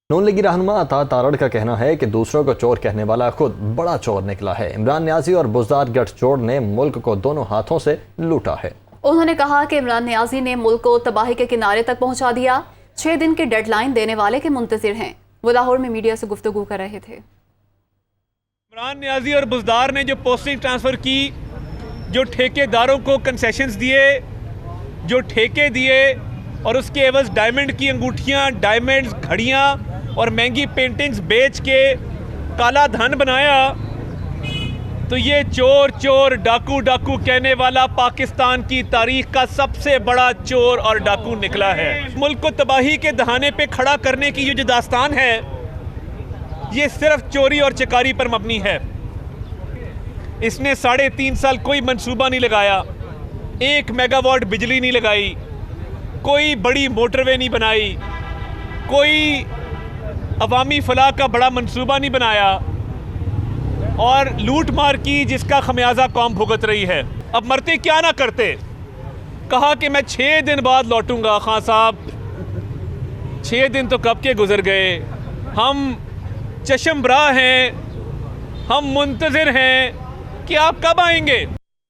नून लीगी रहनुमा अता तारड़ का कहना है कि दूसरों को चोर कहने वाला खुद बड़ा चोर निकला है। इमरान न्याजी और बुज़दार गठजोड़ ने मुल्क को दोनों हाथों से लूटा है। उन्होंने कहा कि इमरान न्याजी ने मुल्क को तबाही के किनारे तक पहुंचा दिया। 6 दिन की डेडलाइन देने वाले के मुंतजिर हैं। वो लाहौर में मीडिया से गुफ्तगू कर रहे थे। इमरान न्याजी और बुज़दार ने जो पोस्टिंग ट्रांसफ़र की, जो ठेकेदारों को कंसेशंस दिए, जो ठेके दिए और उसके एवज डायमंड की अंगूठियां, डायमंड्स, घड़ियां और महंगी पेंटिंग्स बेच के काला धन बनाया, तो ये चोर चोर डाकू डाकू कहने वाला पाकिस्तान की तारीख का सबसे बड़ा चोर और डाकू निकला है। मुल्क को तबाही के दहाने पे खड़ा करने की ये जो दास्तान है, ये सिर्फ चोरी और चकारी पर मबनी है। इसने 3.5 साल कोई मंसूबा नहीं लगाया, 1 मेगावाट बिजली नहीं लगाई, कोई बड़ी मोटरवे नहीं बनाई, कोई अवामी फलाह का बड़ा मंसूबा नहीं बनाया और लूट मार की, जिसका खमियाजा कौम भुगत रही है। अब मरते क्या ना करते। कहा कि मैं 6 दिन बाद लौटूंगा। खान साहब, 6 दिन तो कब के गुजर गए। हम चशमबरा हैं, हम मुंतज़िर हैं कि आप कब आएंगे।